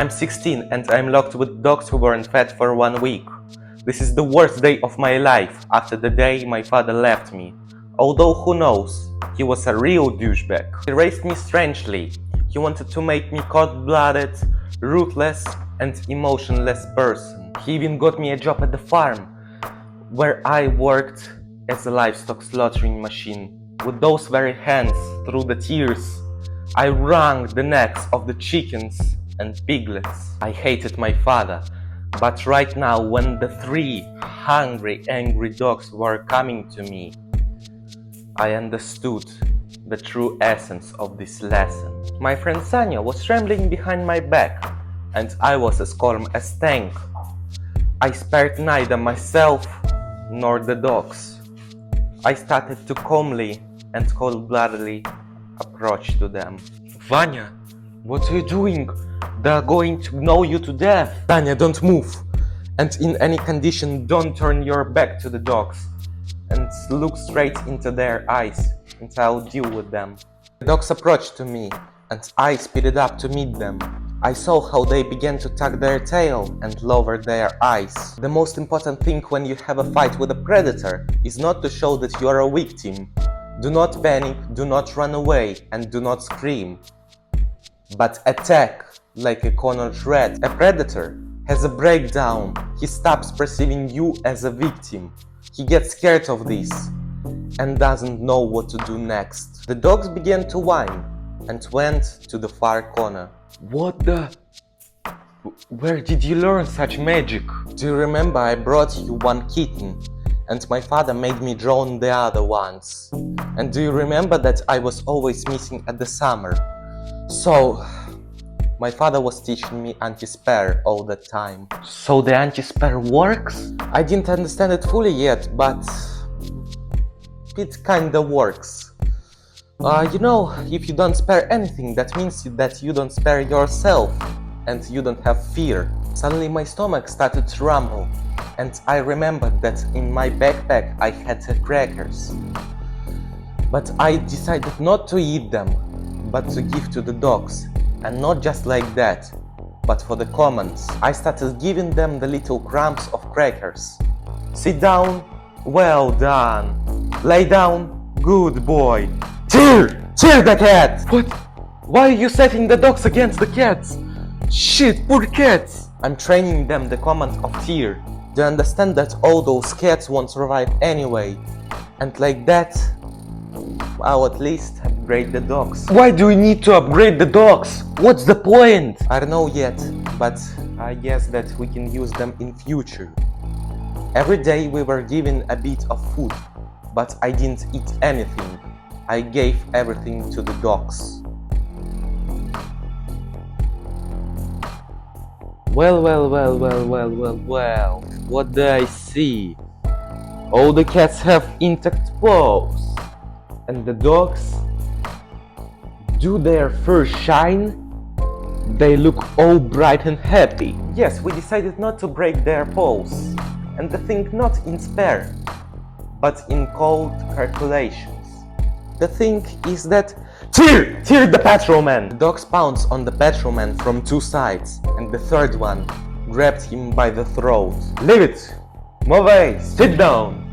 I'm 16 and I'm locked with dogs who weren't fed for 1 week. This is the worst day of my life after the day my father left me. Although who knows, he was a real douchebag. He raised me strangely. He wanted to make me cold-blooded, ruthless and emotionless person. He even got me a job at the farm, where I worked as a livestock slaughtering machine. With those very hands, through the tears, I wrung the necks of the chickens and piglets. I hated my father, but right now when the 3 hungry, angry dogs were coming to me, I understood the true essence of this lesson. My friend Sanya was trembling behind my back, and I was as calm as tank. I spared neither myself nor the dogs. I started to calmly and cold-bloodedly approach to them. Vanya, what are you doing? They're going to gnaw you to death. Vanya, don't move. And in any condition, don't turn your back to the dogs. And look straight into their eyes, and I'll deal with them. The dogs approached to me, and I speeded up to meet them. I saw how they began to tuck their tail and lower their eyes. The most important thing when you have a fight with a predator is not to show that you are a victim. Do not panic, do not run away, and do not scream. But attack like a cornered rat. A predator has a breakdown. He stops perceiving you as a victim. He gets scared of this and doesn't know what to do next. The dogs began to whine and went to the far corner. What the? Where did you learn such magic? Do you remember I brought you 1 kitten and my father made me drown the other ones? And do you remember that I was always missing at the summer? So, my father was teaching me Antispare all the time. So the Antispare works? I didn't understand it fully yet, but it kinda works. You know, if you don't spare anything, that means that you don't spare yourself and you don't have fear. Suddenly my stomach started to rumble, and I remembered that in my backpack I had crackers. But I decided not to eat them, but to give to the dogs. And not just like that, but for the commons. I started giving them the little crumbs of crackers. Sit down, well done. Lay down, good boy. Cheer! Cheer the cat! What? Why are you setting the dogs against the cats? Shit, poor cats! I'm training them the command of tear. They understand that all those cats won't survive anyway. And like that, I'll at least upgrade the dogs. Why do we need to upgrade the dogs? What's the point? I don't know yet, but I guess that we can use them in future. Every day we were given a bit of food, but I didn't eat anything. I gave everything to the dogs. Well, what do I see? All the cats have intact paws. And the dogs do their first shine. They look all bright and happy. Yes, we decided not to break their paws, and the thing not in spare, but in cold calculations. The thing is that Tear the patrolman! The dogs pounced on the patrolman from 2 sides, and the third one grabbed him by the throat. Leave it! Move away! Sit down!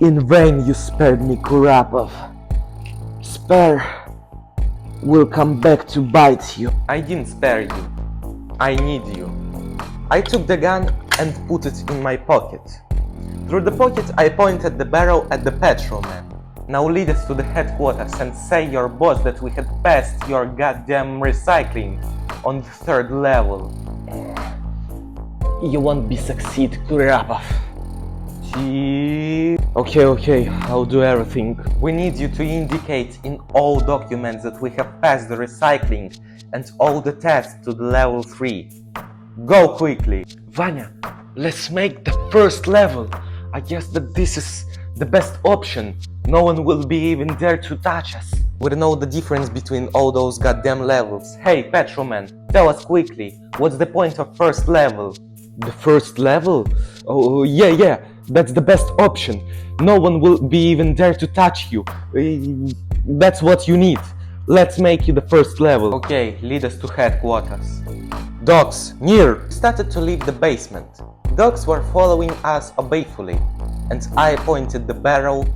In vain you spared me, Kurapov. Spare will come back to bite you. I didn't spare you. I need you. I took the gun and put it in my pocket. Through the pocket I pointed the barrel at the patrolman. Now lead us to the headquarters and say your boss that we had passed your goddamn recycling on the 3rd level. You won't be succeed, Kurapov. Okay, I'll do everything. We need you to indicate in all documents that we have passed the recycling and all the tests to the level 3. Go quickly. Vanya, let's make the 1st level. I guess that this is the best option. No one will be even dare to touch us. We don't know the difference between all those goddamn levels. Hey, patrolman, tell us quickly, what's the point of 1st level? The 1st level? Oh, yeah, that's the best option. No one will be even dare to touch you. That's what you need. Let's make you the first level. Okay, lead us to headquarters. Dogs, near! We started to leave the basement. Dogs were following us obeyfully, and I pointed the barrel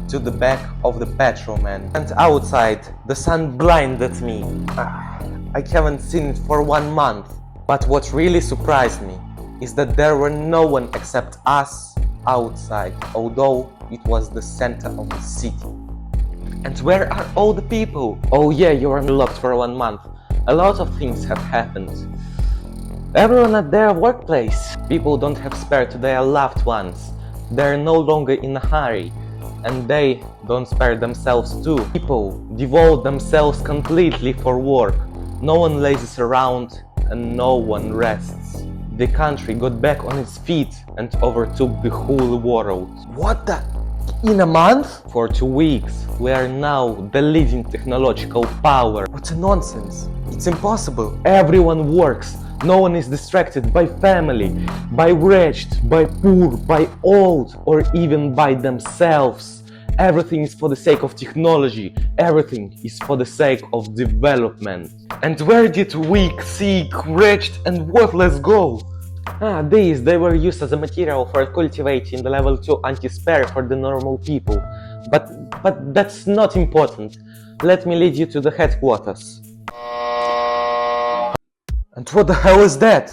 to the back of the patrolman. And outside, the sun blinded me. I haven't seen it for 1 month. But what really surprised me is that there were no one except us outside, although it was the center of the city. And where are all the people? Oh yeah, you are locked for 1 month. A lot of things have happened. Everyone at their workplace. People don't have spare to their loved ones. They're no longer in a hurry. And they don't spare themselves too. People devote themselves completely for work. No one lazes around and no one rests. The country got back on its feet and overtook the whole world. What the? In a month? For 2 weeks. We are now the leading technological power. What a nonsense. It's impossible. Everyone works. No one is distracted by family, by wretched, by poor, by old, or even by themselves. Everything is for the sake of technology. Everything is for the sake of development. And where did weak, sick, wretched, and worthless go? These, they were used as a material for cultivating the level 2 anti-spare for the normal people. But that's not important. Let me lead you to the headquarters. And what the hell is that?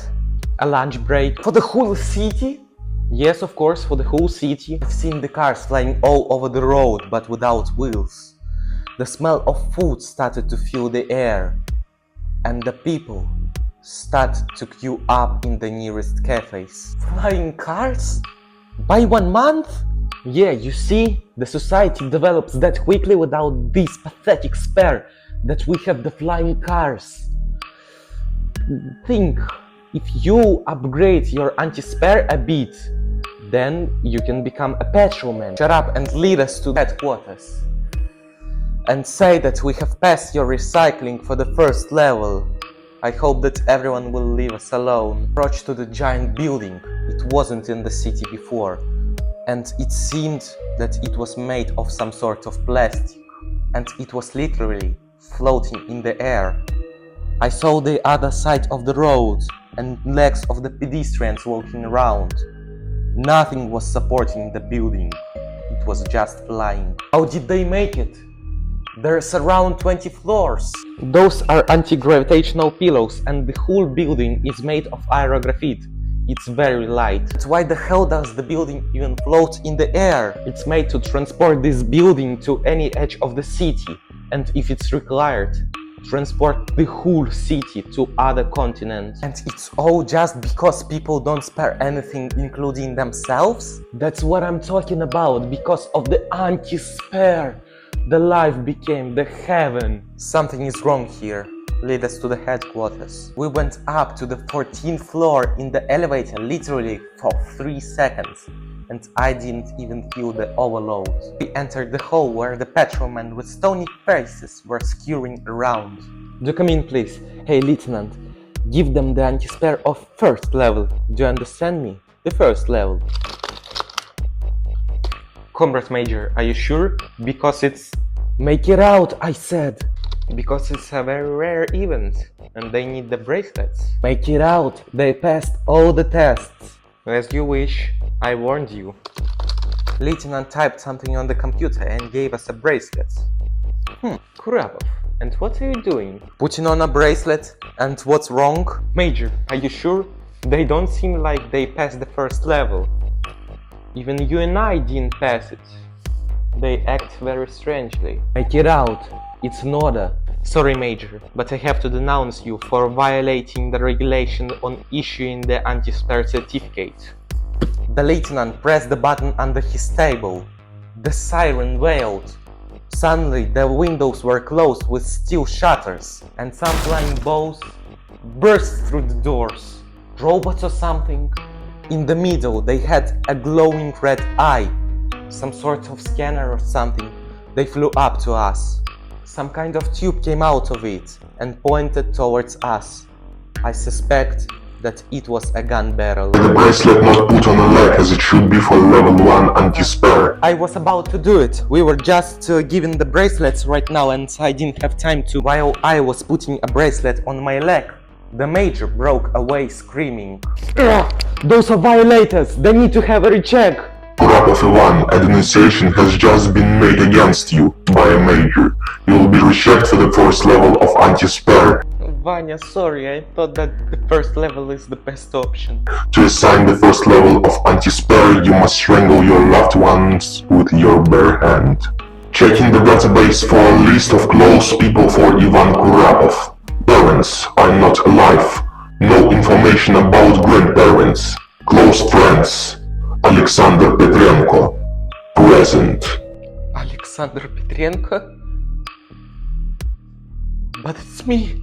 A lunch break. For the whole city? Yes, of course, for the whole city. I've seen the cars flying all over the road, but without wheels. The smell of food started to fill the air. And the people started to queue up in the nearest cafes. Flying cars? By 1 month? Yeah, you see, the society develops that quickly without this pathetic spare that we have the flying cars. Think, if you upgrade your anti-spare a bit, then you can become a patrolman. Shut up and lead us to headquarters. And say that we have passed your recycling for the first level. I hope that everyone will leave us alone. Approach to the giant building. It wasn't in the city before. And it seemed that it was made of some sort of plastic. And it was literally floating in the air. I saw the other side of the road and legs of the pedestrians walking around. Nothing was supporting the building. It was just flying. How did they make it? There's around 20 floors. Those are anti-gravitational pillows and the whole building is made of aerographite. It's very light. But why the hell does the building even float in the air? It's made to transport this building to any edge of the city. And if it's required, transport the whole city to other continents. And it's all just because people don't spare anything, including themselves? That's what I'm talking about, because of the anti-spare. The life became the heaven. Something is wrong here. Lead us to the headquarters. We went up to the 14th floor in the elevator literally for 3 seconds. And I didn't even feel the overload. We entered the hall where the patrolmen with stony faces were scurrying around. Do come in, please. Hey, Lieutenant. Give them the anti-spare of first level. Do you understand me? The first level. Comrade Major, are you sure? Because it's... Make it out, I said. Because it's a very rare event and they need the bracelets. Make it out. They passed all the tests. As you wish. I warned you. Lieutenant typed something on the computer and gave us a bracelet. Kurapov, and what are you doing? Putting on a bracelet, and what's wrong? Major, are you sure? They don't seem like they passed the first level. Even you and I didn't pass it. They act very strangely. Make it out. It's an order. Sorry, Major, but I have to denounce you for violating the regulation on issuing the anti-spare certificate. The lieutenant pressed the button under his table. The siren wailed. Suddenly, the windows were closed with steel shutters, and some flying balls burst through the doors. Robots or something? In the middle, they had a glowing red eye. Some sort of scanner or something. They flew up to us. Some kind of tube came out of it and pointed towards us. I suspect that it was a gun barrel. The bracelet not put on a leg as it should be for level 1 anti-spare. I was about to do it. We were just giving the bracelets right now and I didn't have time to. While I was putting a bracelet on my leg, the major broke away screaming. Those are violators! They need to have a recheck! Kurapov Ivan, a denunciation has just been made against you by a major. You will be rechecked for the first level of anti-spare. Vanya, sorry, I thought that the first level is the best option. To assign the first level of anti-spare, you must strangle your loved ones with your bare hand. Checking the database for a list of close people for Ivan Kurapov. Parents are not alive. No information about grandparents. Close friends. Alexander Petrenko. Present. Alexander Petrenko? But it's me.